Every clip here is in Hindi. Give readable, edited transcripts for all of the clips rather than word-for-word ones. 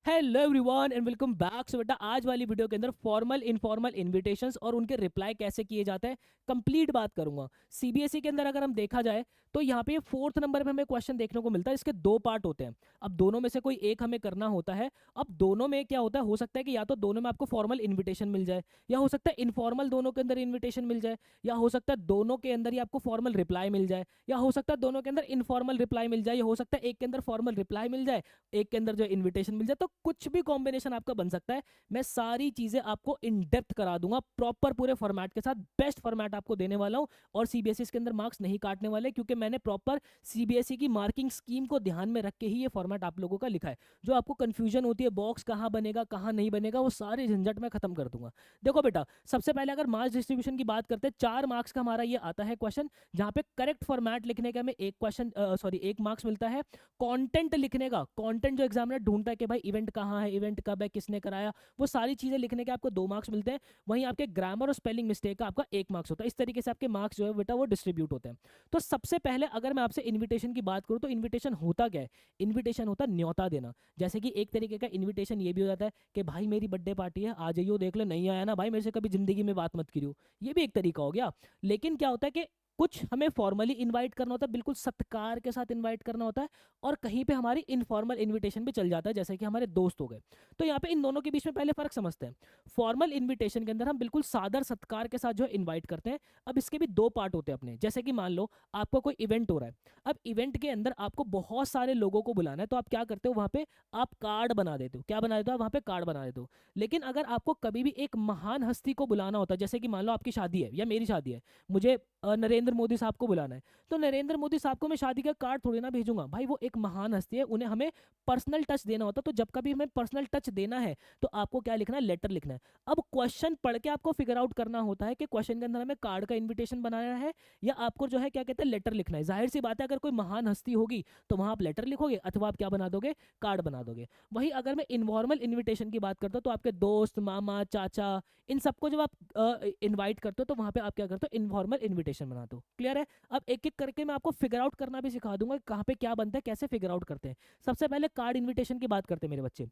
Hello everyone and welcome back. So बेटा आज वाली वीडियो के अंदर फॉर्मल इनफॉर्मल इनविटेशंस और उनके रिप्लाई कैसे किए जाते हैं कंप्लीट बात करूंगा। सीबीएसई के अंदर अगर हम देखा जाए तो यहाँ पे फोर्थ नंबर पे हमें क्वेश्चन देखने को मिलता है। इसके दो पार्ट होते हैं। अब दोनों में से कोई एक हमें करना होता है। अब दोनों में क्या होता है, हो सकता है कि या तो दोनों में आपको फॉर्मल इन्विटेशन मिल जाए, या हो सकता है इनफॉर्मल दोनों के अंदर इन्विटेशन मिल जाए, या हो सकता है दोनों के अंदर ही आपको फॉर्मल रिप्लाई मिल जाए, या हो सकता है दोनों के अंदर इनफॉर्मल रिप्लाई मिल जाए, या हो सकता है एक के अंदर फॉर्मल रिप्लाई मिल जाए, एक के अंदर जो इनविटेशन मिल जाए। तो कुछ भी कॉम्बिनेशन आपका बन सकता है। मैं सारी चीजें आपको इन डेप्थ करा दूंगा, प्रॉपर पूरे फॉर्मेट के साथ। बेस्ट फॉर्मेट आपको देने वाला हूं और सीबीएसई के अंदर मार्क्स नहीं काटने वाले, क्योंकि मैंने प्रॉपर सीबीएसई की मार्किंग स्कीम को ध्यान में रख के ही ये फॉर्मेट आप लोगों का लिखा है। जो आपको कंफ्यूजन होती है बॉक्स कहां बनेगा कहां नहीं बनेगा, वो सारे झंझट में खत्म कर दूंगा। देखो बेटा, सबसे पहले अगर मार्क्स डिस्ट्रीब्यूशन की बात करते हैं, 4 मार्क्स का हमारा ये आता है क्वेश्चन, जहां पे करेक्ट फॉर्मेट लिखने का हमें एक क्वेश्चन सॉरी 1 मार्क्स मिलता है। कंटेंट लिखने का, कंटेंट जो एग्जामिनर ढूंढता है कि भाई इवेंट कहाँ है, इवेंट कब है, किसने कराया, वो सारी चीजें लिखने के आपको 2 मार्क्स मिलते हैं। वहीं आपके ग्रामर और स्पेलिंग मिस्टेक का आपका 1 मार्क्स होता है। इस तरीके से आपके मार्क्स जो है बेटा वो डिस्ट्रीब्यूट होते हैं। तो सबसे पहले अगर मैं आपसे इन्विटेशन की बात करूं तो इन्विटेशन होता क्या है? इन्विटेशन होता है न्योता देना। जैसे कि एक तरीके का इन्विटेशन ये भी हो जाता है कि भाई मेरी बर्थडे पार्टी है, आ जाइयो, देख ले, नहीं आया ना भाई मेरे से कभी जिंदगी में बात मत करियो। ये भी एक तरीका हो गया। लेकिन क्या होता है कि कुछ हमें फॉर्मली इनवाइट करना होता है, बिल्कुल सत्कार के साथ इनवाइट करना होता है, और कहीं पे हमारी इनफॉर्मल इनविटेशन भी चल जाता है, जैसे कि हमारे दोस्त हो गए। तो यहाँ पे इन दोनों के बीच में पहले फर्क समझते हैं। फॉर्मल इनविटेशन के अंदर हम बिल्कुल सादर सत्कार के साथ जो इनवाइट करते हैं। अब इसके भी 2 पार्ट होते हैं अपने। जैसे कि मान लो आपको कोई इवेंट हो रहा है। अब इवेंट के अंदर आपको बहुत सारे लोगों को बुलाना है, तो आप क्या करते हो, वहां पे आप कार्ड बना देते हो। क्या बना देते हो? आप वहां पे कार्ड बना देते हो। लेकिन अगर आपको कभी भी एक महान हस्ती को बुलाना होता है, जैसे कि मान लो आपकी शादी है या मेरी शादी है, मुझे नरेंद्र मोदी साहब को बुलाना है, तो नरेंद्र मोदी साहब को मैं शादी का कार्ड थोड़ी ना भेजूंगा भाई, वो एक महान हस्ती है, उन्हें हमें पर्सनल टच देना होता है। तो जब कभी हमें पर्सनल टच देना है तो आपको क्या लिखना है, लेटर लिखना है। अब क्वेश्चन पढ़ के आपको फिगर आउट करना होता है कि क्वेश्चन के अंदर हमें कार्ड का इन्विटेशन बनाना है या आपको जो है क्या कहते हैं लेटर लिखना है। जाहिर सी बात है, अगर कोई महान हस्ती होगी तो वहां आप लेटर लिखोगे अथवा आप क्या बना दोगे, कार्ड बना दोगे। वहीं अगर मैं इनफॉर्मल इन्विटेशन की बात करता हूँ तो आपके दोस्त, मामा, चाचा, इन सबको जब आप इनवाइट करते हो तो वहां पे आप क्या करते हो, इनफॉर्मल इन्विटेशन बनाते हो। क्लियर है? अब एक एक करके मैं आपको फिगर आउट करना भी सिखा दूंगा कि कहाँ पे क्या बनता है, कैसे फिगर आउट करते हैं। सबसे पहले कार्ड इन्विटेशन की बात करते हैं मेरे बच्चे।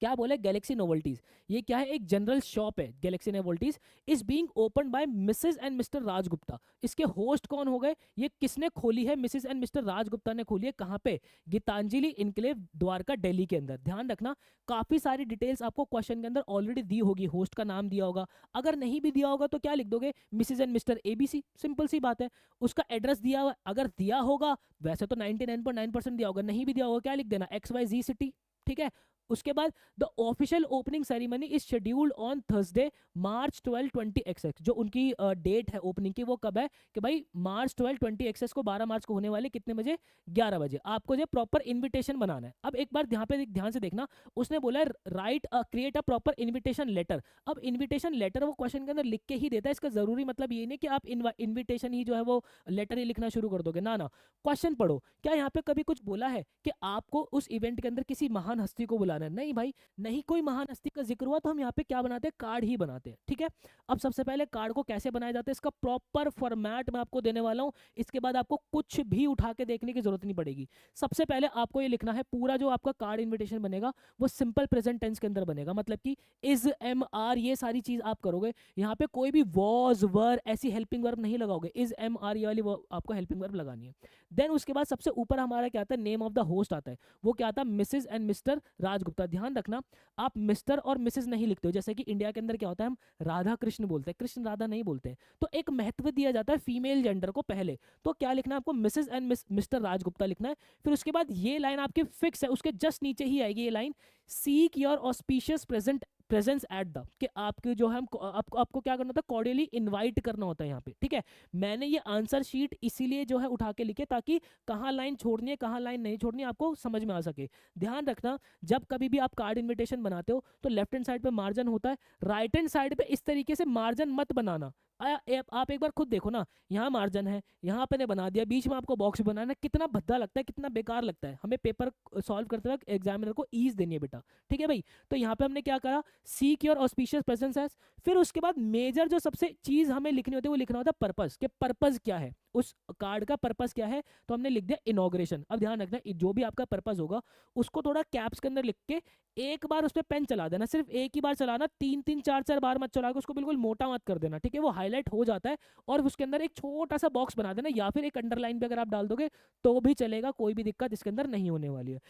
क्या बोले, गैलेक्सी नोवेल्टीज। ये क्या है, एक जनरल शॉप है। Galaxy novelties is being open by Mrs and Mr Rajgupta. इसके होस्ट कौन हो गए, ये किसने खोली है, मिसेस एंड मिस्टर राजगुप्ता ने खोली है। कहाँ पे? गीतांजलि इनक्लेव द्वारका दिल्ली के अंदर। ध्यान रखना, काफी सारी डिटेल्स आपको क्वेश्चन के अंदर ऑलरेडी दी होगी, होस्ट का नाम दिया होगा। अगर नहीं भी दिया होगा तो क्या लिख दोगे, Mrs and Mr ABC. Simple सी बात है। उसका एड्रेस दिया हुआ, अगर दिया होगा, वैसे तो 99.9% दिया होगा, नहीं भी दिया होगा क्या लिख देना, XYZ सिटी। ठीक है। उसके बाद the official opening ceremony is scheduled on Thursday March 12, 20XX। जो उनकी डेट है ओपनिंग की, वो कब है कि भाई March 12, 20XX को, 12 मार्च को होने वाले कितने बजे, 11 बजे। आपको जो प्रॉपर इन्विटेशन बनाना है। अब एक बार ध्यान से देखना, उसने बोला है write create a proper invitation letter. अब इन्विटेशन लेटर वो क्वेश्चन के अंदर लिख के ही देता है। इसका जरूरी मतलब ये नहीं कि आप इन्विटेशन ही जो है वो लेटर ही लिखना शुरू कर दोगे, ना ना। क्वेश्चन पढ़ो, क्या यहाँ पे कभी कुछ बोला है कि आपको उस इवेंट के अंदर किसी महान हस्ती को बुलाना है? नहीं भाई, नहीं कोई महान हस्ती का जिक्र हुआ तो हम यहाँ पे क्या बनाते हैं, कार्ड ही बनाते हैं। ठीक है। अब सबसे पहले कार्ड को कैसे बनाया जाता है, इसका प्रॉपर फॉर्मेट मैं आपको देने वाला हूँ। इसके बाद आपको कुछ भी उठा के देखने की जरूरत नहीं पड़ेगी। सबसे पहले आपको ये लिखना है, पूरा जो आपका कार्ड इन्विटेशन बनेगा वो सिंपल प्रेजेंट टेंस के अंदर बनेगा। मतलब कि इज, एम, आर, ये सारी चीज आप करोगे। यहाँ पे कोई भी वॉज, वर, ऐसी हेल्पिंग वर्ब नहीं लगाओगे। इज, एम, आर, ये वाली आपको हेल्पिंग वर्ब लगानी है। देन उसके बाद सबसे ऊपर हमारा क्या आता है, नेम ऑफ द होस्ट आता है। वो क्या आता है, मिसेज एंड मिस्टर राजगुप्ता। ध्यान रखना, आप मिस्टर और मिसेज नहीं लिखते हो। जैसे कि इंडिया के अंदर क्या होता है, हम राधा कृष्ण बोलते हैं, कृष्ण राधा नहीं बोलते हैं। तो एक महत्व दिया जाता है फीमेल जेंडर को पहले। तो क्या लिखना है आपको, मिसेज एंड मिस्टर राजगुप्ता लिखना है। फिर उसके बाद ये लाइन आपकी फिक्स है, उसके जस्ट नीचे ही आएगी ये line, seek your auspicious presence at the, कि आपके जो है आपको क्या करना होता है, कॉर्डियली इनवाइट करना होता है यहाँ पे। ठीक है। मैंने ये आंसर शीट इसीलिए जो है उठा के लिखे, ताकि कहाँ लाइन छोड़नी है कहाँ लाइन नहीं छोड़नी है आपको समझ में आ सके। ध्यान रखना, जब कभी भी आप कार्ड इन्विटेशन बनाते हो तो लेफ्ट हैंड साइड पे मार्जिन होता है, राइट हैंड साइड पे इस तरीके से मार्जिन मत बनाना। आप एक बार खुद देखो ना, यहाँ मार्जिन है, यहाँ पे ने बना दिया, बीच में आपको बॉक्स बनाना है, कितना भद्दा लगता है, कितना बेकार लगता है। हमें पेपर सॉल्व करते वक्त एग्जामिनर को ईज देनी है बेटा। ठीक है भाई। तो यहाँ पे हमने क्या करा, seek your auspicious presence as. फिर उसके बाद मेजर जो सबसे चीज हमें लिखनी होती है वो लिखना होता है पर्पस, कि पर्पस क्या है। उस कार्ड का पर्पस क्या है, तो हमने लिख दिया इनॉग्रेशन। अब ध्यान रखना जो भी आपका पर्पस होगा उसको थोड़ा कैप्स के अंदर लिख के एक बार उस पर पेन चला देना, सिर्फ एक ही बार चलाना, 3-3 4-4 बार मत चला के उसको बिल्कुल मोटा मत कर देना, ठीक है, वो हाईलाइट हो जाता है। और उसके अंदर एक छोटा सा बॉक्स बना देना, या फिर एक अंडरलाइन भी अगर आप डाल दोगे तो भी चलेगा, कोई भी दिक्कत इसके अंदर नहीं होने वाली है।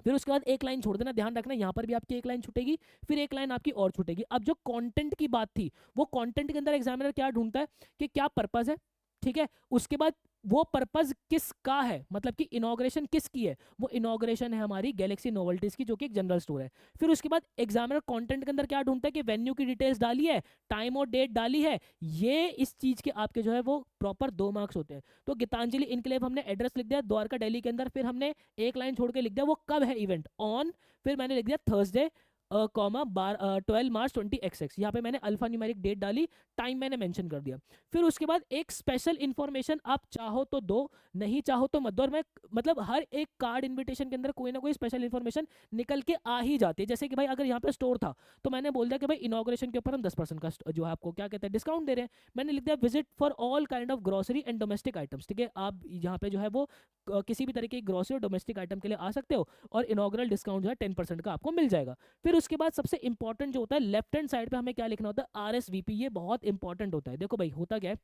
फिर उसके बाद एक लाइन छोड़ देना, ध्यान रखना यहाँ पर भी आपकी एक लाइन छूटेगी, फिर एक लाइन आपकी और छूटेगी। अब जो कंटेंट की बात थी, वो कंटेंट के अंदर एग्जामिनर क्या ढूंढता है कि क्या पर्पस है, ठीक है, उसके बाद वो पर्पस किसका है, मतलब कि इनॉग्रेशन किसकी है, वो इनॉग्रेशन है हमारी गैलेक्सी नोवेल्टीज की, जो कि एक जनरल स्टोर है। फिर उसके बाद एग्जामिनर कंटेंट के अंदर क्या ढूंढता है कि वेन्यू की डिटेल्स डाली है, टाइम और डेट डाली है, ये इस चीज के आपके जो है वो प्रॉपर 2 मार्क्स होते हैं। तो गीतांजलि इनक्लेव हमने एड्रेस लिख दिया द्वारका दिल्ली के अंदर, फिर हमने एक लाइन छोड़ के लिख दिया वो कब है इवेंट, ऑन, फिर मैंने लिख दिया थर्सडे कॉमा 12 मार्च 20XX, यहाँ पे मैंने अल्फा न्यूमेरिक डेट डाली, टाइम मैंने मेंशन कर दिया। फिर उसके बाद एक स्पेशल इंफॉर्मेशन आप चाहो तो दो, नहीं चाहो तो मत दो। और मैं मतलब हर एक कार्ड इनविटेशन के अंदर कोई ना कोई स्पेशल इंफॉर्मेशन निकल के आ ही जाती है। जैसे कि भाई अगर यहाँ पे स्टोर था तो मैंने बोल दिया कि भाई इनॉग्रेशन के ऊपर हम 10% का जो है आपको क्या कहते हैं डिस्काउंट दे रहे हैं। मैंने लिख दिया visit for all kind of grocery and domestic items, ठीक है, आप यहाँ पे जो है वो किसी भी तरीके की ग्रोसरी और डोमेस्टिक आइटम के लिए आ सकते हो, और इनॉग्रल डिस्काउंट जो है 10% का आपको मिल जाएगा। फिर उसके बाद सबसे इंपॉर्टेंट जो होता है लेफ्ट हैंड साइड पे हमें क्या लिखना होता है, RSVP, ये बहुत इंपॉर्टेंट होता है। देखो भाई होता क्या है,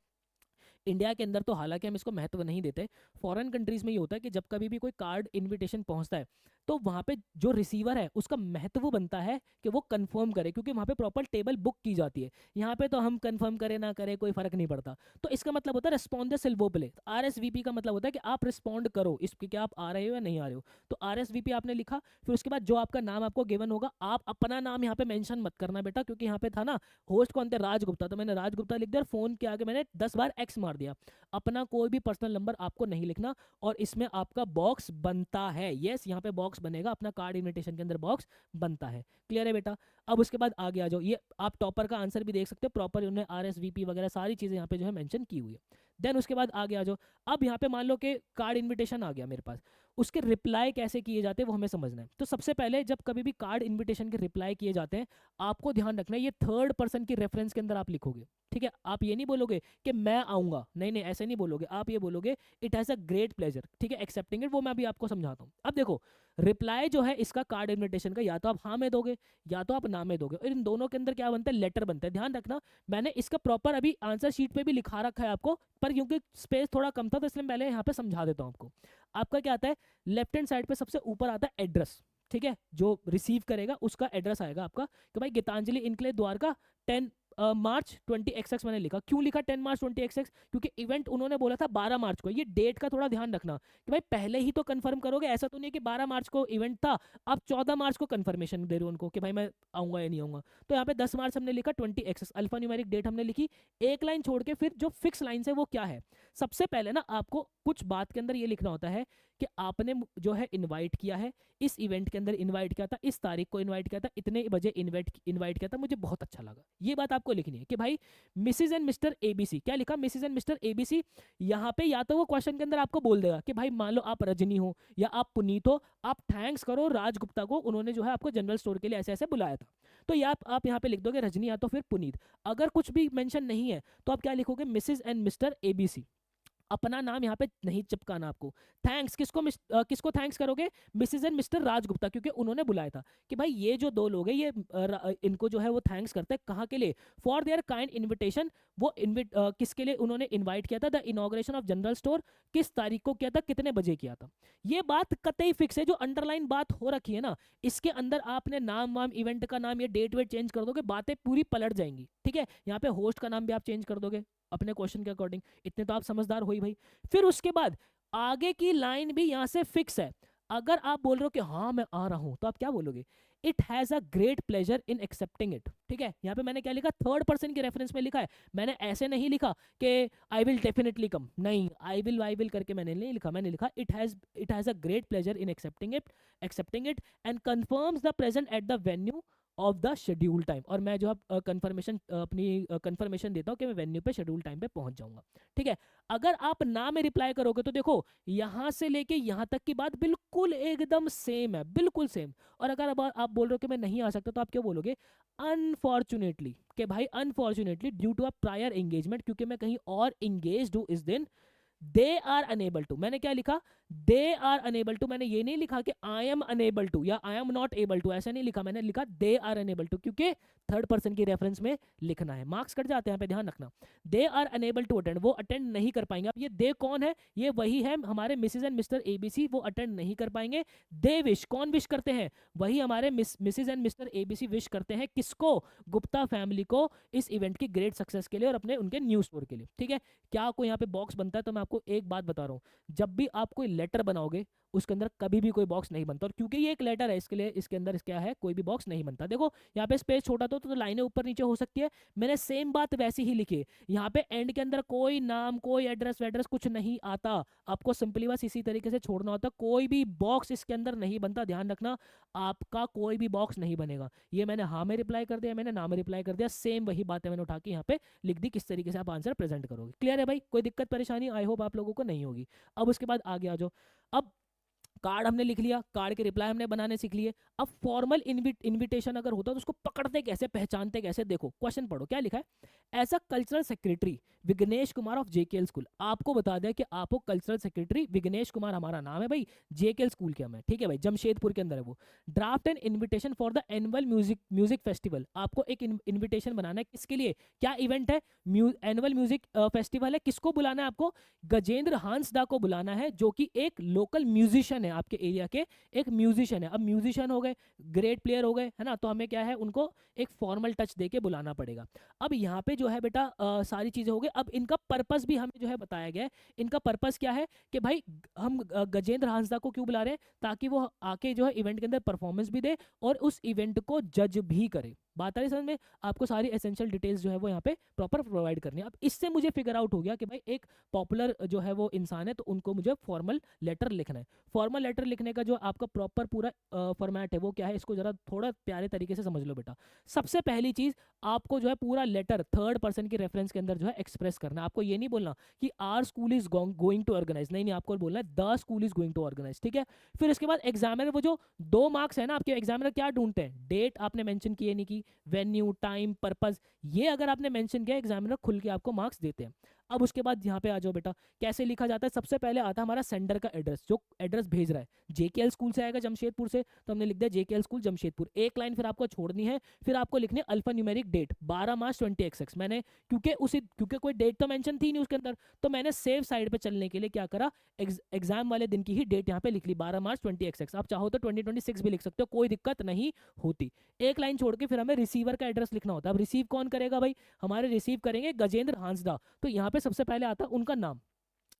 इंडिया के अंदर तो हालांकि हम इसको महत्व नहीं देते, फॉरेन कंट्रीज में ये होता है कि जब कभी भी कोई कार्ड इनविटेशन पहुंचता है तो वहां पे जो रिसीवर है उसका महत्व बनता है कि वो कंफर्म करे, क्योंकि वहां पे प्रॉपर टेबल बुक की जाती है। यहाँ पे तो हम कंफर्म करें ना करें कोई फर्क नहीं पड़ता। तो इसका मतलब होता है रिस्पॉन्ड सिल्वोपले, RSVP का मतलब होता है कि आप रिस्पॉन्ड करो इसके, कि आप आ रहे हो या नहीं आ रहे हो। तो RSVP आपने लिखा, फिर उसके बाद जो आपका नाम आपको गिवन होगा, आप अपना नाम यहाँ पे मेंशन मत करना बेटा, क्योंकि यहाँ पे था ना होस्ट कौन थे, राजगुप्ता, तो मैंने राजगुप्ता लिख दिया, फोन के आगे मैंने 10 बार X मार दिया। अपना कोई भी पर्सनल नंबर आपको नहीं लिखना, और इसमें आपका बॉक्स बनता है, यस यहाँ पे बॉक्स बनेगा, अपना कार्ड इनविटेशन के अंदर बॉक्स बनता है। क्लियर है बेटा। अब उसके बाद आगे आ जाओ, ये आप टॉपर का आंसर भी देख सकते हो, प्रॉपर उन्होंने RSVP वगैरह सारी चीजें यहाँ पे जो है मेंशन की हुई है। देन उसके बाद आगे आ जाओ, अब यहाँ पे मान लो कि कार्ड इनविटेशन आ गया मेरे पास, उसके रिप्लाई कैसे किए जाते हैं वो हमें समझना है। तो सबसे पहले जब कभी भी कार्ड इनविटेशन के रिप्लाई किए जाते हैं, आपको ध्यान रखना है ये थर्ड पर्सन की रेफरेंस के अंदर आप लिखोगे, ठीक है। आप ये नहीं बोलोगे कि मैं आऊंगा, नहीं नहीं ऐसे नहीं बोलोगे, आप ये बोलोगे it has a great pleasure, ठीक है, एक्सेप्टिंग इट, वो मैं अभी आपको समझाता हूँ। अब देखो रिप्लाई जो है इसका कार्ड इनविटेशन का, या तो आप हाँ में दोगे या तो आप ना में दोगे, और इन दोनों के अंदर क्या बनता है, लेटर बनता है। ध्यान रखना मैंने इसका प्रॉपर अभी आंसर शीट पे भी लिखा रखा है आपको, पर क्योंकि स्पेस थोड़ा कम था तो इसलिए पहले यहाँ पे समझा देता हूँ आपको। आपका क्या आता है, लेफ्ट हैंड साइड पे सबसे ऊपर आता है एड्रेस, ठीक है, जो रिसीव करेगा उसका एड्रेस आएगा आपका कि भाई गीतांजलि इनक्लेव द्वारका 10 मार्च 20XX मैंने लिखा। क्यों लिखा 10 मार्च 20XX, क्योंकि इवेंट उन्होंने बोला था 12 मार्च को। ये डेट का थोड़ा ध्यान रखना कि भाई पहले ही तो कंफर्म करोगे, ऐसा तो नहीं कि 12 मार्च को इवेंट था आप 14 मार्च को कंफर्मेशन दे रहे हो उनको कि भाई मैं आऊंगा या नहीं आऊंगा। तो यहाँ पे 10 मार्च हमने लिखा, 20XX अल्फा न्यूमेरिक डेट हमने लिखी, एक लाइन छोड़ के फिर जो फिक्स लाइन है वो क्या है। सबसे पहले ना आपको कुछ बात के अंदर ये लिखना होता है कि आपने जो है इनवाइट किया है, इस इवेंट के अंदर इनवाइट किया था, इस तारीख को इनवाइट किया था, इतने बजे इनवाइट किया था, मुझे बहुत अच्छा लगा। ये बात आपको लिखनी है कि भाई मिसिज एंड मिस्टर ABC, क्या लिखा, मिसिज एंड मिस्टर ABC। यहाँ पे या तो वो क्वेश्चन के अंदर आपको बोल देगा कि भाई मान लो आप रजनी हो या आप पुनीत हो, आप थैंक्स करो राजगुप्ता को, उन्होंने जो है आपको जनरल स्टोर के लिए ऐसे ऐसे बुलाया था। तो या आप यहाँ पे लिख दोगे रजनी या तो फिर पुनीत। अगर कुछ भी मेंशन नहीं है तो आप क्या लिखोगे, मिसिज एंड मिस्टर ABC। अपना नाम यहाँ पे नहीं चिपकाना आपको। थैंक्स किसको थैंक्स करोगे, मिसिज एंड मिस्टर राजगुप्ता, क्योंकि उन्होंने बुलाया था कि भाई ये जो दो लोग हैं ये इनको जो है वो थैंक्स करते हैं, कहाँ के लिए, फॉर देयर काइंड इन्विटेशन। वो किसके लिए उन्होंने इनवाइट किया था, the inauguration of general store, किस तारीख को किया था, कितने बजे किया था। ये बात कतई फिक्स है, जो अंडरलाइन बात हो रखी है ना इसके अंदर आपने नाम वाम इवेंट का नाम, ये डेट वेट चेंज कर दोगे, बातें पूरी पलट जाएंगी, ठीक है। यहाँ पे होस्ट का नाम भी आप चेंज कर दोगे अपने क्वेश्चन के अकॉर्डिंग, इतने तो आप समझदार हो ही भाई। फिर उसके बाद आगे की लाइन भी यहां से फिक्स है। अगर आप बोल रहे हो कि हाँ मैं आ रहा हूं तो आप क्या बोलोगे, it has a great pleasure in accepting it, ठीक है। यहाँ पे मैंने क्या लिखा, थर्ड पर्सन के रेफरेंस में लिखा है, मैंने ऐसे नहीं लिखा कि आई विल डेफिनेटली कम, नहीं आई विल करके मैंने नहीं लिखा, मैंने लिखा it has a great pleasure in accepting it and confirms the present at the venue of the schedule time. और मैं जो है कंफर्मेशन अपनी कंफर्मेशन देता हूँ कि मैं वेन्यू पे शेड्यूल टाइम पे पहुंच जाऊंगा, ठीक है। अगर आप ना में रिप्लाई करोगे तो देखो यहां से लेके यहां तक की बात बिल्कुल एकदम सेम है, बिल्कुल सेम। और अगर अब आप बोल रहे हो कि मैं नहीं आ सकता तो आप क्या बोलोगे, अनफॉर्चुनेटली, कि भाई unfortunately due to a prior engagement, क्योंकि मैं कहीं और एंगेज हूँ इस दिन, दे आर अनेबल टू, मैंने क्या लिखा, दे आर अनेबल टू, मैंने ये नहीं लिखा कि आई एम अनेबल टू या I am not able to, ऐसा नहीं लिखा, मैंने लिखा दे आर अनेबल टू, क्योंकि थर्ड पर्सन की रेफरेंस में लिखना है, मार्क्स कट जाते हैं यहाँ पे, ध्यान रखना। They are unable to attend, वो अटेंड नहीं कर पाएंगे। अब ये दे कौन है, ये वही है हमारे मिसेज एंड मिस्टर एबीसी, वो अटेंड नहीं कर पाएंगे। दे विश, कौन विश करते हैं, वही हमारे Mrs and Mr ABC wish करते हैं, किसको, गुप्ता फैमिली को, इस इवेंट की ग्रेट सक्सेस के लिए और अपने उनके न्यूज स्टोर के लिए। ठीक है, क्या कोई यहाँ पे बॉक्स बनता है, तो मैं आपको एक बात बता रहा हूँ, जब भी आप कोई लेटर बनाओगे उसके अंदर कभी भी कोई बॉक्स नहीं बनता, और क्योंकि ये एक लेटर है इसके लिए इसके अंदर क्या है, कोई भी बॉक्स नहीं बनता। देखो यहाँ पे स्पेस छोटा तो लाइनें ऊपर नीचे हो सकती है, मैंने सेम बात वैसी ही लिखी है, यहाँ पे एंड के अंदर कोई नाम कोई एड्रेस वेड्रेस कुछ नहीं आता, आपको सिंपली बस इसी तरीके से छोड़ना होता, कोई भी बॉक्स इसके अंदर नहीं बनता, ध्यान रखना, आपका कोई भी बॉक्स नहीं बनेगा। ये मैंने हाँ में रिप्लाई कर दिया, मैंने ना में रिप्लाई कर दिया, सेम वही बातें मैंने उठा के यहाँ पे लिख दी, किस तरीके से आप आंसर प्रेजेंट करोगे। क्लियर है भाई, कोई दिक्कत परेशानी आई होप आप लोगों को नहीं होगी। अब उसके बाद आगे आ जाओ, अब कार्ड हमने लिख लिया, कार्ड के रिप्लाई हमने बनाने सीख लिए। अब फॉर्मल इनविटेशन अगर होता तो उसको पकड़ते कैसे, पहचानते कैसे, देखो क्वेश्चन पढ़ो क्या लिखा है। As a cultural secretary Vignesh Kumar of JKL school, आपको बता दिया कि आपको कल्चरल सेक्रेटरी विग्नेश कुमार हमारा नाम है भाई, जेकेएल स्कूल के हम है, ठीक है भाई, जमशेदपुर के अंदर है वो। Draft an invitation for the annual music festival, आपको एक इन्विटेशन बनाना है, किसके लिए, क्या इवेंट है, एनुअल म्यूजिक फेस्टिवल है, किसको बुलाना है आपको, गजेंद्र हांसदा को बुलाना है, जो कि एक लोकल म्यूजिशियन है, आपके एरिया के एक म्यूजिशियन है। अब म्यूजिशियन हो गए, ग्रेट प्लेयर हो गए, है ना, तो हमें क्या है, उनको एक फॉर्मल टच देके बुलाना पड़ेगा। अब यहाँ पे जो है बेटा सारी चीजें हो गई, अब इनका पर्पस भी हमें जो है बताया गया है। इनका पर्पस क्या है कि भाई हम गजेंद्र हांसदा को क्यों बुला रहे हैं, ताकि वो आके जो है इवेंट के अंदर परफॉर्मेंस भी दे और उस इवेंट को जज भी करे। बात आ रही समझ में, आपको सारी एसेंशियल डिटेल्स जो है वो यहाँ पे प्रॉपर प्रोवाइड करनी है। अब इससे मुझे फिगर आउट हो गया कि भाई एक पॉपुलर जो है वो इंसान है, तो उनको मुझे फॉर्मल लेटर लिखना है। फॉर्मल लेटर लिखने का जो आपका प्रॉपर पूरा फॉर्मेट है वो क्या है, इसको जरा थोड़ा प्यारे तरीके से समझ लो बेटा। सबसे पहली चीज, आपको जो है पूरा लेटर थर्ड पर्सन की रेफरेंस के अंदर जो है एक्सप्रेस करना है। आपको ये नहीं बोलना कि our school is going to organise, नहीं नहीं, आपको बोलना है the school is going to organise. ठीक है, फिर इसके बाद एग्जामिनर, वो जो 2 मार्क्स है ना आपके, एग्जामिनर क्या ढूंढते हैं, डेट आपने मेंशन किए नहीं की, वेन्यू, टाइम, पर्पस, ये अगर आपने मेंशन किया एग्जामिनर खुल के आपको मार्क्स देते हैं। अब उसके बाद यहाँ पे आ जाओ बेटा, कैसे लिखा जाता है, सबसे पहले आता है हमारा सेंडर का एड्रेस, जो एड्रेस भेज रहा है, जेकेएल स्कूल से आएगा जमशेदपुर से, तो हमने लिख दिया जेकेएल स्कूल जमशेदपुर, एक लाइन फिर आपको छोड़नी है, फिर आपको लिखनी है अल्फा न्यूमेरिक डेट 12 मार्च 20XX। मैंने क्योंकि कोई डेट तो मेंशन थी नहीं उसके अंदर, तो मैंने सेफ साइड पे चलने के लिए क्या करा, एग्जाम वाले दिन की ही डेट यहाँ पे लिख ली 12 मार्च 20XX। आप चाहो तो 2026 भी लिख सकते हो, कोई दिक्कत नहीं होती। एक लाइन छोड़ के फिर हमें रिसीवर का एड्रेस लिखना होता है। अब रिसीव कौन करेगा भाई, हमारे रिसीव करेंगे गजेंद्र हांसदा, तो यहाँ पे सबसे पहले आता है उनका नाम।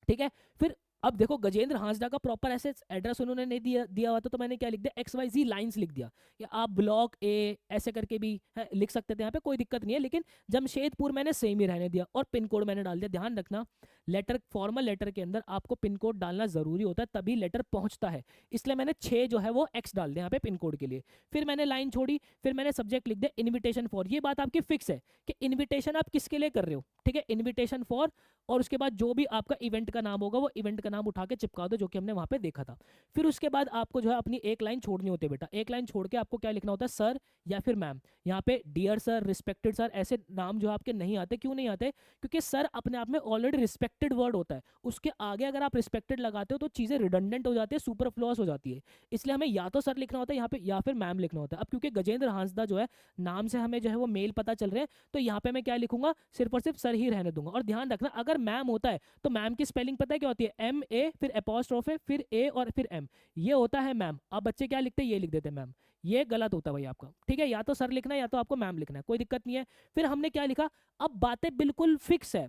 ठीक है, फिर अब देखो गजेंद्र हांसदा का प्रॉपर ऐसे एड्रेस उन्होंने नहीं दिया हुआ था, तो मैंने क्या लिख दिया, XYZ लाइंस लिख दिया, या आप ब्लॉक ए ऐसे करके भी लिख सकते थे, यहाँ पे कोई दिक्कत नहीं है, लेकिन जमशेदपुर मैंने सेम ही रहने दिया, और पिन कोड मैंने डाल दिया। ध्यान रखना, लेटर फॉर्मल लेटर के अंदर आपको पिन कोड डालना जरूरी होता है, तभी लेटर पहुंचता है, इसलिए मैंने 6 जो है वो X डाल दिया यहाँ पे पिन कोड के लिए। फिर मैंने लाइन छोड़ी, फिर मैंने सब्जेक्ट लिख दिया इन्विटेशन फॉर। ये बात आपकी फिक्स है कि इन्विटेशन आप किसके लिए कर रहे हो, ठीक है, इन्विटेशन फॉर, और उसके बाद जो भी आपका इवेंट का नाम होगा वो इवेंट का नाम उठा के चिपका दो, जो कि हमने वहां पे देखा था। फिर उसके बाद आपको जो है अपनी एक लाइन छोड़नी होती है बेटा, एक लाइन छोड़ के आपको क्या लिखना होता है, सर या फिर मैम। यहाँ पे डियर सर, रिस्पेक्टेड सर, ऐसे नाम जो आपके नहीं आते। क्यों नहीं आते, क्योंकि सर अपने आप में ऑलरेडी रिस्पेक्टेड वर्ड होता है, उसके आगे अगर आप रिस्पेक्टेड लगाते हो तो चीजें रिडंडेंट हो जाती है, सुपरफ्लुअस हो जाती है, इसलिए हमें या तो सर लिखना होता है यहाँ पे या फिर मैम लिखना होता है। अब क्योंकि गजेंद्र हांसदा जो है नाम से हमें जो है वो मेल पता चल रहे हैं, तो यहाँ पे मैं क्या लिखूंगा, सिर्फ और सिर्फ सर ही रहने दूंगा। और ध्यान रखना, अगर मैम होता है तो मैम की स्पेलिंग पता है क्या होती है, MA फिर एपोस्ट्रोफ है फिर A और फिर M, ये होता है मैम। अब बच्चे क्या लिखते हैं, ये लिख देते हैं मैम, ये गलत होता है भाई आपका। ठीक है, या तो सर लिखना है या तो आपको मैम लिखना है, कोई दिक्कत नहीं है। फिर हमने क्या लिखा, अब बातें बिल्कुल फिक्स है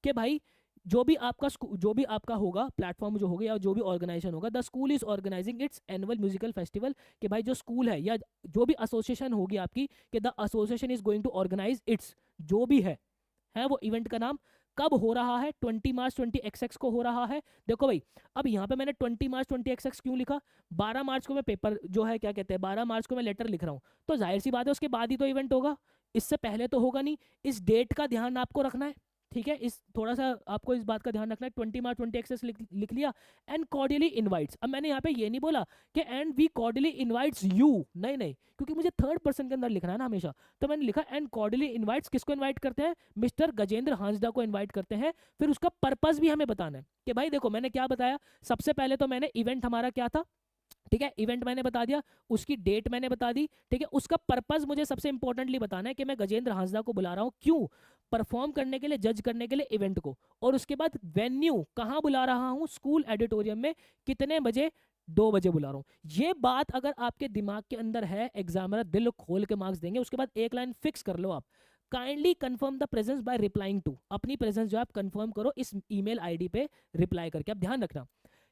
कि भाई जो भी आपका होगा प्लेटफॉर्म जो होगा या जो भी ऑर्गेनाइजेशन होगा, the school is organising its annual musical festival, कि भाई जो स्कूल है या जो भी एसोसिएशन होगी आपकी, कि the association is going to organise its, जो भी है वो इवेंट का नाम कब हो रहा है, 20 मार्च 20XX को हो रहा है। देखो भाई, अब यहाँ पे मैंने 20 मार्च 20XX क्यों लिखा, 12 मार्च को मैं पेपर जो है क्या कहते हैं 12 मार्च को मैं लेटर लिख रहा हूँ, तो जाहिर सी बात है उसके बाद ही तो इवेंट होगा, इससे पहले तो होगा नहीं। इस डेट का ध्यान आपको रखना है, ठीक है, इस थोड़ा सा आपको इस बात का ध्यान रखना है, 20 मार्च 20 एक्सेस लिख लिया। एंड कॉर्डियली इनवाइट्स, अब मैंने यहाँ पे ये नहीं बोला कि and we cordially invites you, नहीं नहीं, क्योंकि मुझे थर्ड पर्सन के अंदर लिखना है ना हमेशा, तो मैंने लिखा एंड कॉर्डियली इनवाइट्स, किसको इन्वाइट करते हैं, मिस्टर गजेंद्र हांसदा को इन्वाइट करते हैं। फिर उसका पर्पस भी हमें बताना है कि भाई देखो मैंने क्या बताया, सबसे पहले तो मैंने इवेंट हमारा क्या था, ठीक है, इवेंट मैंने बता दिया, उसकी डेट मैंने बता दी, ठीक है, उसका पर्पस मुझे सबसे इंपॉर्टेंटली बताना है कि मैं गजेंद्र हांसदा को बुला रहा हूं, क्यों, परफॉर्म करने के लिए, जज करने के लिए इवेंट को, और उसके बाद वेन्यू कहां बुला रहा हूं, स्कूल ऑडिटोरियम में, कितने बजे, 2 बजे बुला रहा हूं। ये बात अगर आपके दिमाग के अंदर है, एग्जामिनर दिल खोल के मार्क्स देंगे। उसके बाद एक लाइन फिक्स कर लो आप, kindly confirm the presence by replying to, अपनी प्रेजेंस जो आप कंफर्म करो इस ईमेल आईडी पे रिप्लाई करके। अब ध्यान रखना,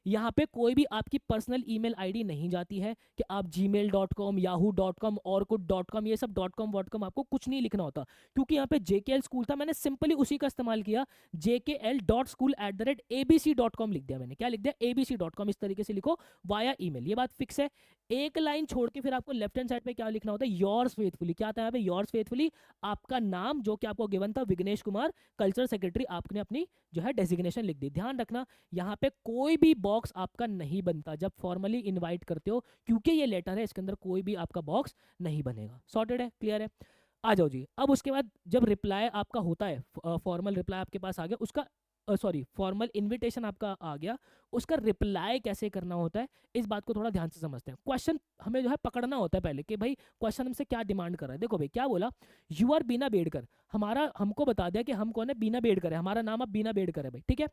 यहाँ पे कोई भी आपकी पर्सनल ईमेल आईडी नहीं जाती है कि आप gmail.com, yahoo.com, orkut.com, ये सब .com आपको कुछ नहीं लिखना होता, क्योंकि यहाँ पे JKL स्कूल था, मैंने सिंपली उसी का इस्तेमाल किया, jkl.school@abc.com लिख दिया मैंने, क्या लिख दिया, abc.com, इस तरीके से लिखो वाया ईमेल, ये बात फिक्स है। एक लाइन छोड़ के फिर आपको लेफ्ट हैंड साइड पे क्या लिखना होता है, योर्स फेथफुली, क्या था यहाँ पे, योर्स फेथफुली, आपका नाम जो कि आपको गिवन था विघ्नेश कुमार, कल्चरल सेक्रेटरी, आपने अपनी जो है डेजिग्नेशन लिख दी। ध्यान रखना यहाँ पे कोई भी बॉक्स आपका नहीं बनता जब फॉर्मली इनवाइट करते हो, क्योंकि ये लेटर है, इसके अंदर कोई भी आपका बॉक्स नहीं बनेगा। सॉर्टेड है, क्लियर है। आ जाओ जी, अब उसके बाद जब रिप्लाई आपका होता है, फॉर्मल रिप्लाई आपके पास आ गया, उसका सॉरी फॉर्मल इनविटेशन आपका आ गया, उसका रिप्लाई कैसे करना होता है, इस बात को थोड़ा ध्यान से समझते हैं। क्वेश्चन हमें जो है पकड़ना होता है पहले कि भाई क्वेश्चन हमसे क्या डिमांड कर रहा है। देखो भाई क्या बोला, यू आर बीना बेडकर, हमारा हमको बता दिया कि हम कौन है, बीना बेडकर है, हमारा नाम अब बीना बेडकर है भाई, ठीक है।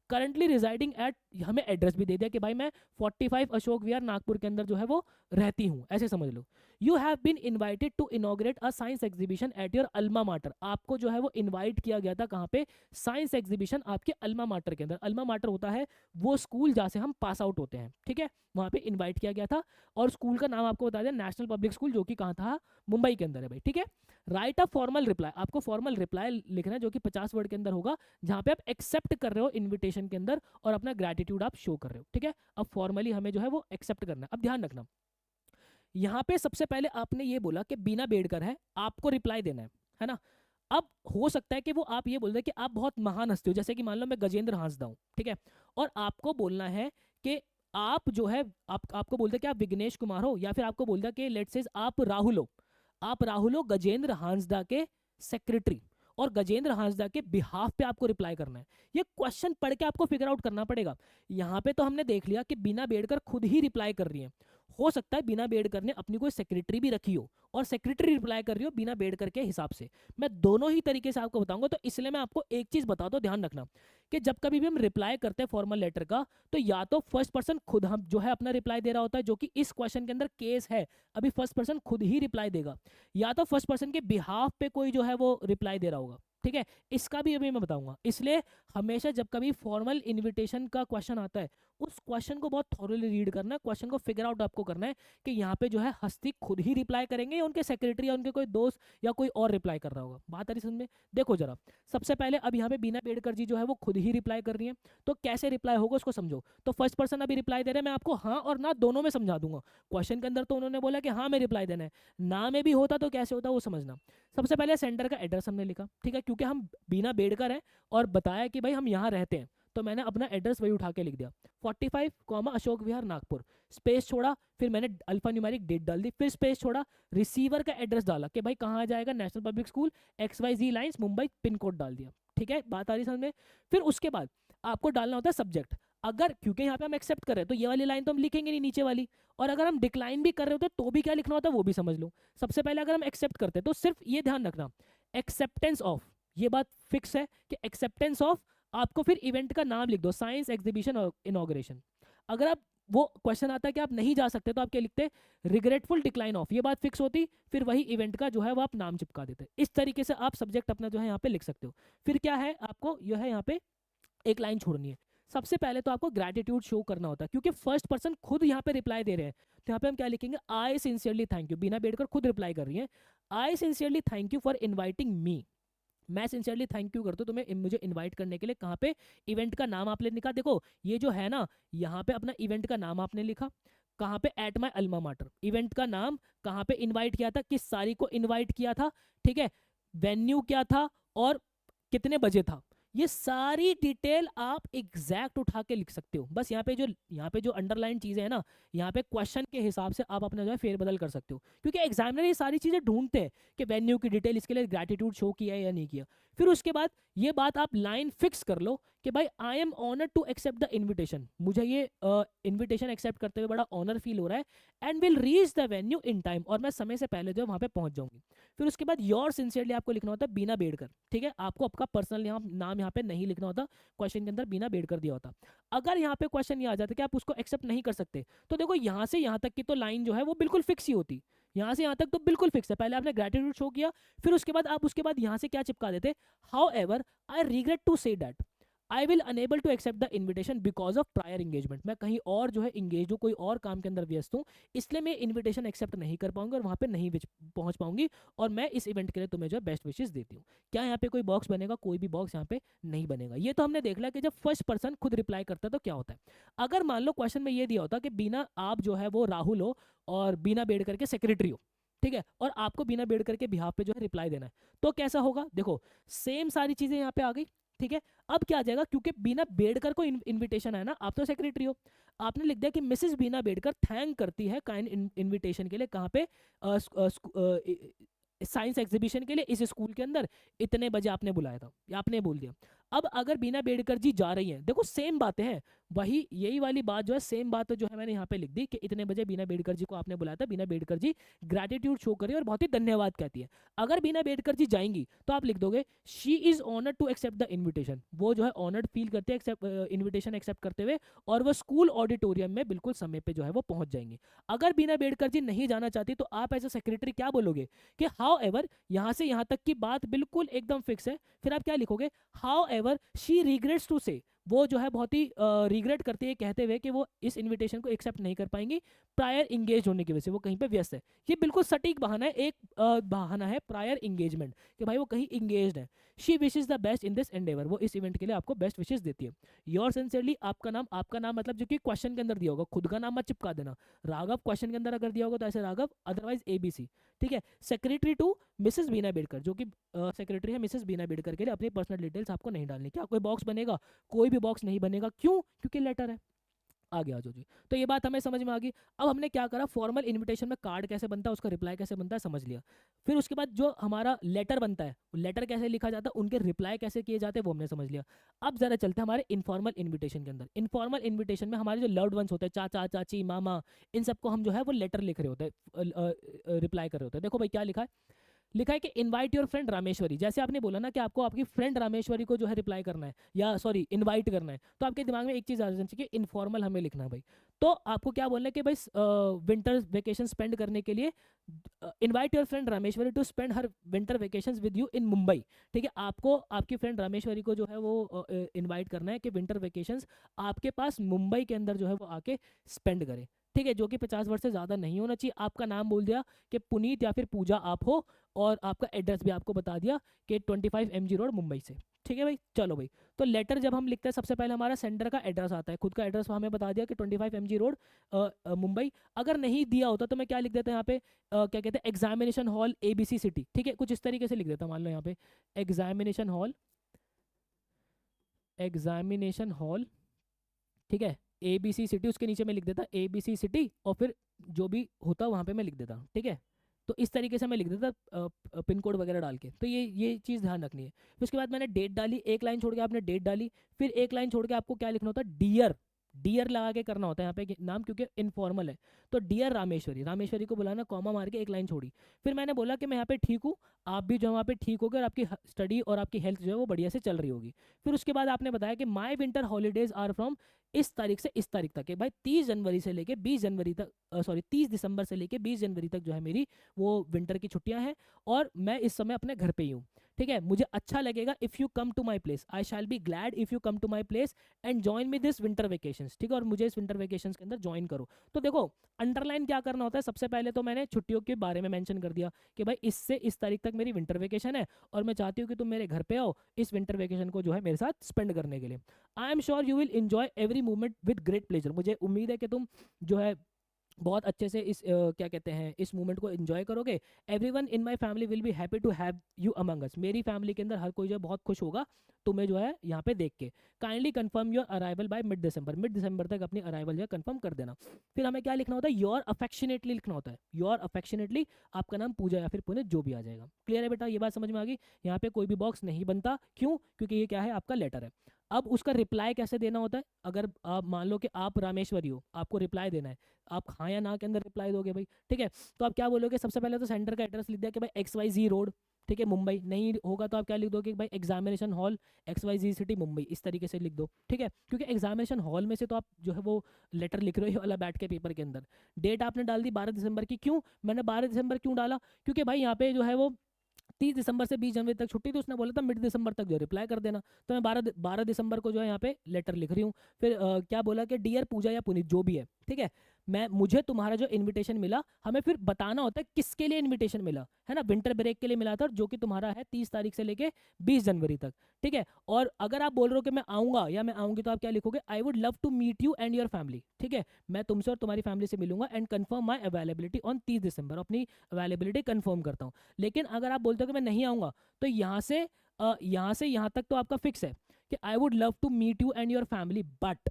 करंटली रिजाइडिंग एट, हमें एड्रेस भी दे दिया कि भाई मैं 45 अशोक विहार नागपुर के अंदर जो है वो रहती हूँ, ऐसे समझ लो। You have been invited to inaugurate a science exhibition at your alma mater, आपको जो है वो इन्वाइट किया गया था कहाँ पे, साइंस एग्जीबिशन आपके अल्मा माटर के अंदर। अल्मा माटर होता है वो स्कूल जहाँ से हम पास आउट होते हैं, ठीक है, वहाँ पे इन्वाइट किया गया था, और स्कूल का नाम आपको बता दिया नेशनल पब्लिक स्कूल, जो कि कहाँ था, मुंबई के अंदर है भाई, ठीक है। राइट अ फॉर्मल रिप्लाई, आपको फॉर्मल रिप्लाई लिखना है जो कि 50 वर्ड के अंदर होगा, जहाँ पे आप एक्सेप्ट कर रहे हो इन्विटेशन के अंदर और अपना ग्रेटिट्यूड आप शो कर रहे हो, ठीक है। अब फॉर्मली हमें जो है वो एक्सेप्ट करना है। अब ध्यान रखना, यहाँ पे सबसे पहले आपने ये बोला कि बीना बेडकर है, आपको रिप्लाई देना है ना। अब हो सकता है कि वो आप ये बोल रहे कि आप बहुत महान हस्ती हो, जैसे कि मान लो मैं गजेंद्र हांसदा हूँ, ठीक है, और आपको बोलना है कि आप जो है आपको बोलते कि आप विघ्नेश कुमार हो, या फिर आपको बोलता कि लेट्स से आप राहुल हो, आप राहुल हो गजेंद्र हांसदा के सेक्रेटरी, और गजेंद्र हांसदा के बिहाफ पे आपको रिप्लाई करना है। ये क्वेश्चन पढ़ के आपको फिगर आउट करना पड़ेगा। यहाँ पे तो हमने देख लिया कि बीना बेडकर खुद ही रिप्लाई कर रही है, हो सकता है बीना बेडकर ने अपनी कोई सेक्रेटरी भी रखी हो और सेक्रेटरी रिप्लाई कर रही हो बीना बेडकर के हिसाब से। मैं दोनों ही तरीके से आपको बताऊंगा, तो इसलिए मैं आपको एक चीज बता दो, ध्यान रखना कि जब कभी भी हम रिप्लाई करते हैं फॉर्मल लेटर का, तो या तो फर्स्ट पर्सन खुद हम जो है अपना रिप्लाई दे रहा होता है, जो कि इस क्वेश्चन के अंदर केस है, अभी फर्स्ट पर्सन खुद ही रिप्लाई देगा, या तो फर्स्ट पर्सन के बिहाफ पे कोई जो है वो रिप्लाई दे रहा होगा, ठीक है। इसका भी अभी मैं बताऊंगा। इसलिए हमेशा जब कभी फॉर्मल इनविटेशन का क्वेश्चन आता है, उस क्वेश्चन को बहुत थॉरली रीड करना है, क्वेश्चन को फिगर आउट आपको करना है कि यहाँ पे जो है हस्ती खुद ही रिप्लाई करेंगे या उनके सेक्रेटरी या उनके कोई दोस्त या कोई और रिप्लाई कर रहा होगा। बात आ रही समझ में। देखो जरा, सबसे पहले अब यहाँ पे बीना बेडकर जी जो है वो खुद ही रिप्लाई कर रही है, तो कैसे रिप्लाई होगा उसको समझो। तो फर्स्ट पर्सन अभी रिप्लाई दे रहे हैं, मैं आपको हाँ और ना दोनों में समझा दूंगा। क्वेश्चन के अंदर तो उन्होंने बोला कि हाँ में रिप्लाई देना है, ना में भी होता तो कैसे होता वो समझना। सबसे पहले सेंटर का एड्रेस हमने लिखा, ठीक है, क्योंकि हम बीना बेडकर हैं और बताया कि भाई हम यहाँ रहते हैं, तो मैंने अपना एड्रेस वही उठा के लिख दिया, 45 अशोक विहार नागपुर, स्पेस छोड़ा, फिर मैंने अल्फा न्यूमेरिक डेट डाल दी, फिर स्पेस छोड़ा, रिसीवर का एड्रेस डाला कि भाई कहाँ जाएगा, national public school XYZ lines Mumbai, pin code डाल दिया, ठीक है, बात आ रही समझ में। फिर उसके बाद आपको डालना होता है सब्जेक्ट, अगर क्योंकि यहाँ पे हम एक्सेप्ट कर रहे हैं तो ये वाली लाइन तो हम लिखेंगे नहीं नीचे वाली, और अगर हम डिक्लाइन भी कर रहे होते तो भी क्या लिखना होता है वो भी समझ लो। सबसे पहले अगर हम एक्सेप्ट करते हैं तो सिर्फ ये ध्यान रखना, एक्सेप्टेंस ऑफ, ये बात फिक्स है कि एक्सेप्टेंस ऑफ, आपको फिर इवेंट का नाम लिख दो, साइंस एग्जीबिशन और इनॉग्रेशन। अगर आप वो क्वेश्चन आता है कि आप नहीं जा सकते तो आप क्या लिखते, रिग्रेटफुल डिक्लाइन ऑफ, ये बात फिक्स होती, फिर वही इवेंट का जो है वो आप नाम चिपका देते। इस तरीके से आप सब्जेक्ट अपना जो है यहाँ पे लिख सकते हो। फिर क्या है, आपको जो है यहाँ पे एक लाइन छोड़नी है। सबसे पहले तो आपको ग्रेटिट्यूड शो करना होता है, क्योंकि फर्स्ट पर्सन खुद यहाँ पे रिप्लाई दे रहे हैं, तो यहाँ पे हम क्या लिखेंगे, आई सिंसियरली थैंक यू, बीना बेडकर खुद रिप्लाई कर रही है, I sincerely thank you for inviting me, मैं सिंसियरली थैंक यू करता हूँ तुम्हें मुझे इनवाइट करने के लिए। कहाँ पे, इवेंट का नाम आपने लिखा, देखो ये जो है ना, यहाँ पे अपना इवेंट का नाम आपने लिखा, कहाँ पे, at my Alma martyr, event का नाम, कहाँ पे इनवाइट किया था, किस तारीख को इनवाइट किया था, ठीक है, वेन्यू क्या था और कितने बजे था, ये सारी डिटेल आप एग्जैक्ट उठा के लिख सकते हो। बस यहाँ पे जो अंडरलाइन चीजें हैं ना, यहाँ पे क्वेश्चन के हिसाब से आप अपना जो है फेरबदल कर सकते हो, क्योंकि एग्जामिनर ये सारी चीजें ढूंढते हैं कि वेन्यू की डिटेल, इसके लिए ग्रेटिट्यूड शो किया है या नहीं किया। फिर उसके बाद ये बात आप लाइन फिक्स कर लो कि भाई I am honoured to accept the invitation, मुझे ये इन्विटेशन एक्सेप्ट करते हुए बड़ा ऑनर फील हो रहा है, and will reach the venue in time, और मैं समय से पहले जो है वहां पे पहुंच जाऊंगी। फिर उसके बाद योर सिंसियरली आपको लिखना होता है बीना बेड़कर, ठीक है, आपको आपका पर्सनल नाम यहाँ पे नहीं लिखना होता, क्वेश्चन के अंदर बीना बेड़कर दिया होता। अगर यहाँ पे क्वेश्चन ये आ जाता कि आप उसको एक्सेप्ट नहीं कर सकते, तो देखो यहाँ से यहाँ तक की तो लाइन जो है वो बिल्कुल फिक्स ही होती, यहाँ से यहाँ तक तो बिल्कुल फिक्स है, पहले आपने ग्रेटिट्यूड शो किया, फिर उसके बाद आप उसके बाद यहाँ से क्या चिपका देते, however I regret to say that I will unable to accept the invitation because of prior engagement, मैं कहीं और जो है इंगेज हूँ, कोई और काम के अंदर व्यस्त हूँ, इसलिए मैं इन्विटेशन एक्सेप्ट नहीं कर पाऊंगी और वहां पे नहीं पहुंच पाऊंगी, और मैं इस इवेंट के लिए तुम्हें जो है बेस्ट विशेस देती हूँ। क्या यहाँ पे कोई बॉक्स बनेगा? कोई भी बॉक्स यहाँ पे नहीं बनेगा। ये तो हमने देख लिया कि जब फर्स्ट पर्सन खुद रिप्लाई करता है तो क्या होता है। अगर मान लो क्वेश्चन में ये दिया होता कि बीना, आप जो है वो राहुल हो और बीना बेड़कर के सेक्रेटरी हो, ठीक है, और आपको बीना बेड़कर के बिहाफ पे जो है रिप्लाई देना है, तो कैसा होगा? देखो सेम सारी चीजें यहाँ पे आ गई, ठीक है। अब क्या आ जाएगा, क्योंकि बीना बेड़कर को इनविटेशन है ना, आप तो सेक्रेटरी हो, आपने लिख दिया कि मिसेस बीना बेड़कर थैंक करती है काइंड इनविटेशन के लिए, कहाँ पे, साइंस एग्जीबिशन के लिए इस स्कूल के अंदर इतने बजे आपने बुलाया था, या आपने बोल दिया। अब अगर बीना बेड़कर जी जा रही हैं, देखो सेम बातें हैं, वही यही वाली बात जो है, सेम बात जो है मैंने यहाँ पे लिख दी कि इतने बजे बीना बेड़कर जी को आपने बुलाया था, बीना बेड़कर जी ग्रेटिट्यूड शो करी और बहुत ही धन्यवाद कहती है। अगर बीना बेड़कर जी जाएंगी तो आप लिख दोगे she is honoured to accept the invitation, वो जो है ऑनर्ड फील करते हैं इन्विटेशन एक्सेप्ट करते हुए, और वो स्कूल ऑडिटोरियम में बिल्कुल समय पे जो है वो पहुंच जाएंगे। अगर बीना बेड़कर जी नहीं जाना चाहती तो आप एज ए सेक्रेटरी क्या बोलोगे कि हाउ एवर, यहां से यहां तक की बात बिल्कुल एकदम फिक्स है, फिर आप क्या लिखोगे, however she regrets to say, वो जो है बहुत ही रिग्रेट करती है कहते हुए कि वो इस इनविटेशन को एक्सेप्ट नहीं कर पाएंगी प्रायर इंगेज होने की वजह से, वो कहीं पे व्यस्त है। ये बिल्कुल सटीक बहाना है, एक बहाना है प्रायर इंगेजमेंट कि भाई वो कहीं इंगेज्ड है। She wishes the best in this Endeavour, वो इस इवेंट के लिए आपको बेस्ट विशेष देती है। योर सिंसियरली, आपका नाम मतलब जो कि क्वेश्चन के अंदर दिया होगा, खुद का नाम मत चिपका देना, राघव क्वेश्चन के अंदर अगर दिया होगा तो ऐसे राघव, अदरवाइज एबीसी, ठीक है। सेक्रेटरी टू मिसेस बीना बेड़कर, जो कि सेक्रेटरी है मिसेस बीना बेड़कर के लिए, अपनी पर्सनल डिटेल्स आपको नहीं डालनी। क्या कोई बॉक्स बनेगा? कोई भी बॉक्स नहीं बनेगा, क्यों? क्योंकि लेटर है। आगे आ जाओ जी। तो ये बात हमें समझ में आ गई। अब हमने क्या करा, फॉर्मल इनविटेशन में कार्ड कैसे बनता है, उसका रिप्लाई कैसे बनता है समझ लिया। फिर उसके बाद जो हमारा लेटर बनता है, लेटर कैसे लिखा जाता है, उनके रिप्लाई कैसे किए जाते हैं वो हमने समझ लिया। अब जरा चलते हैं हमारे इनफॉर्मल इन्विटेशन के अंदर। इनफॉर्मल इन्विटेशन में हमारे जो लव्ड वंस होते हैं, चाचा चाची मामा, इन सबको हम जो है वो लेटर लिख रहे होते हैं, रिप्लाई कर रहे होते हैं। देखो भाई क्या लिखा है, लिखा है कि इनवाइट योर फ्रेंड रामेश्वरी। जैसे आपने बोला ना कि आपको आपकी फ्रेंड रामेश्वरी को जो है रिप्लाई करना है, या सॉरी इनवाइट करना है, तो आपके दिमाग में एक चीज़ आ जानी चाहिए, इनफॉर्मल हमें लिखना है भाई। तो आपको क्या बोलना है कि भाई विंटर वेकेशन स्पेंड करने के लिए invite your friend Rameshwari to spend her winter vacation with you in Mumbai, ठीक है। आपको आपकी फ्रेंड रामेश्वरी को जो है वो इनवाइट करना है कि विंटर वेकेशन आपके पास मुंबई के अंदर जो है वो आके स्पेंड करे, ठीक है, जो कि 50 वर्ष से ज़्यादा नहीं होना चाहिए। आपका नाम बोल दिया कि पुनीत या फिर पूजा आप हो, और आपका एड्रेस भी आपको बता दिया कि 25 MG रोड मुंबई से, ठीक है भाई। चलो भाई, तो लेटर जब हम लिखते हैं सबसे पहले हमारा सेंडर का एड्रेस आता है, खुद का एड्रेस हमें बता दिया कि 25 MG रोड मुंबई। अगर नहीं दिया होता तो मैं क्या लिख देता यहाँ पे, क्या कहते हैं, एग्जामिनेशन हॉल ABC सिटी, ठीक है, कुछ इस तरीके से लिख देता। मान लो यहाँ पे एग्जामिनेशन हॉल, ठीक है, ABC सिटी, उसके नीचे मैं लिख देता ABC सिटी, और फिर जो भी होता वहाँ पे मैं लिख देता, ठीक है। तो इस तरीके से मैं लिख देता पिन कोड वगैरह डाल के। तो ये चीज़ ध्यान रखनी है। फिर उसके बाद मैंने डेट डाली, एक लाइन छोड़ के आपने डेट डाली, फिर एक लाइन छोड़ के आपको क्या लिखना होता है, डियर, डियर लगा के करना होता है यहाँ पे नाम, क्योंकि इनफॉर्मल है। तो डियर रामेश्वरी, रामेश्वरी को बुलाना, कॉमा मार के एक लाइन छोड़ी। फिर मैंने बोला कि मैं यहाँ पे ठीक हूँ, आप भी जो वहाँ पे ठीक होगे, और आपकी स्टडी और आपकी हेल्थ जो है वो बढ़िया से चल रही होगी। फिर उसके बाद आपने बताया कि माई विंटर हॉलीडेज आर फ्रॉम इस तारीख से इस तारीख तक है भाई, 30 जनवरी से लेके 20 जनवरी तक, सॉरी 30 दिसंबर से लेके 20 जनवरी तक जो है मेरी वो विंटर की छुट्टियां हैं, और मैं इस समय अपने घर पे ही हूँ, ठीक है। मुझे अच्छा लगेगा if you come to my place, I shall be glad if you come to my place and join me this winter vacation, ठीक है, और मुझे इस विंटर वेकेशन के अंदर ज्वाइन करो। तो देखो अंडरलाइन क्या करना होता है, सबसे पहले तो मैंने छुट्टियों के बारे में मेंशन कर दिया कि भाई इससे इस तारीख तक मेरी विंटर वेकेशन है, और मैं चाहती हूँ कि तुम मेरे घर पे आओ इस विंटर वेकेशन को जो है मेरे साथ स्पेंड करने के लिए। I am sure you will enjoy every moment with great pleasure, मुझे उम्मीद है कि तुम जो है बहुत अच्छे से इस क्या कहते हैं इस मूवमेंट को एंजॉय करोगे। Everyone in my family will be happy to have you among us, मेरी फैमिली के अंदर हर कोई जो है बहुत खुश होगा तुम्हें जो है यहाँ पे देख के। Kindly confirm your arrival by mid December तक अपनी अराइवल जो है कंफर्म कर देना। फिर हमें क्या लिखना होता है, योर अफेक्शनेटली लिखना होता है। योर अफेक्शनेटली आपका नाम पूजा या फिर पुनीत जो भी आ जाएगा। क्लियर है बेटा, ये बात समझ में आ गई। यहाँ पे कोई भी बॉक्स नहीं बनता, क्यों? क्योंकि ये क्या है, आपका लेटर है। अब उसका रिप्लाई कैसे देना होता है, अगर आप मान लो कि आप रामेश्वरी हो, आपको रिप्लाई देना है, आप हाँ या ना के अंदर रिप्लाई दोगे भाई, ठीक है। तो आप क्या बोलोगे, सबसे पहले तो सेंटर का एड्रेस लिख दिया कि भाई XYZ रोड, ठीक है, मुंबई। नहीं होगा तो आप क्या लिख दोगे कि भाई examination hall XYZ city Mumbai, इस तरीके से लिख दो, ठीक है। क्योंकि एग्जामिनेशन हॉल में से तो आप जो है वो लेटर लिख रहे हो वाला बैठ के पेपर के अंदर। डेट आपने डाल दी 12 दिसंबर की, क्यों मैंने 12 दिसंबर क्यों डाला, क्योंकि भाई यहाँ पे जो है वो 30 दिसंबर से 20 जनवरी तक छुट्टी थी, उसने बोला था मिड दिसंबर तक जो रिप्लाई कर देना। तो मैं 12 दिसंबर को जो है यहाँ पे लेटर लिख रही हूँ। फिर क्या बोला कि डियर पूजा या पुनीत जो भी है, ठीक है, मुझे तुम्हारा जो इनविटेशन मिला, हमें फिर बताना होता है किसके लिए इनविटेशन मिला है ना। विंटर ब्रेक के लिए मिला था, जो कि तुम्हारा है 30 तारीख से लेके 20 जनवरी तक, ठीक है। और अगर आप बोल रहे हो कि मैं आऊंगा या मैं आऊंगी, तो आप क्या लिखोगे, I would love to meet you and your family, ठीक है। मैं तुमसे और तुम्हारी फैमिली से मिलूंगा and confirm my availability on 30 December, अपनी अवेलेबिलिटी कंफर्म करता हूँ। लेकिन अगर आप बोलते हो कि मैं नहीं आऊंगा, तो यहाँ से यहाँ तक तो आपका फिक्स है कि I would love to meet you and your family, but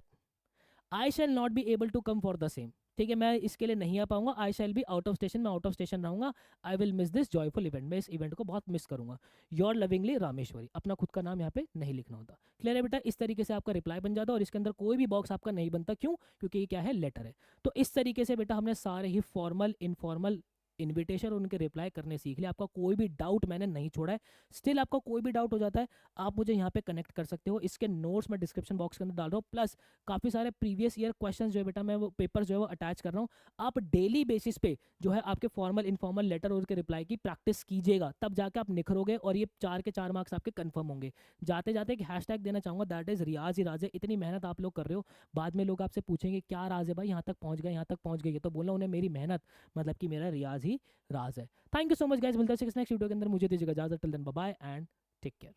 I shall not be able to come for the same, ठीक है। मैं इसके लिए नहीं आ पाऊंगा। I shall be out of station, मैं आउट ऑफ स्टेशन रहूंगा। I will miss this joyful event, मैं इस इवेंट को बहुत मिस करूंगा। योर लविंगली रामेश्वरी, अपना खुद का नाम यहाँ पे नहीं लिखना होता। क्लियर है बेटा, इस तरीके से आपका रिप्लाई बन जाता है और इसके अंदर कोई भी बॉक्स आपका नहीं बनता, क्यों? क्योंकि ये क्या है, लेटर है। तो इस तरीके से बेटा हमने सारे ही फॉर्मल इनफॉर्मल इन्विटेशन और उनके रिप्लाई करने सीख लिया। आपका कोई भी डाउट मैंने नहीं छोड़ा है। स्टिल आपका कोई भी डाउट हो जाता है, आप मुझे यहाँ पे कनेक्ट कर सकते हो। इसके नोट्स मैं डिस्क्रिप्शन बॉक्स के अंदर डाल रहा हूँ, प्लस काफ़ी सारे प्रीवियस ईयर क्वेश्चंस जो है बेटा मैं वो पेपर जो है वो अटैच कर रहा हूँ। आप डेली बेसिस पे जो है आपके फॉर्मल इनफॉर्मल लेटर और उसके रिप्लाई की प्रैक्टिस कीजिएगा, तब जाके आप निखरोगे और ये 4 के 4 मार्क्स आपके कंफर्म होंगे। जाते जाते एक हैशटैग देना चाहूँगा, दैट इज रियाज ही राज है। इतनी मेहनत आप लोग कर रहे हो, बाद में लोग आपसे पूछेंगे क्या राज है भाई, यहाँ तक पहुँच गए, यहाँ तक पहुँच गए, ये तो बोला उन्हें मेरी मेहनत, मतलब कि मेरा रियाज ही राज है। Thank you so much guys, मिलते हैं नेक्स्ट वीडियो के अंदर। मुझे दीजिएगा इजाजत, till then bye bye and take care.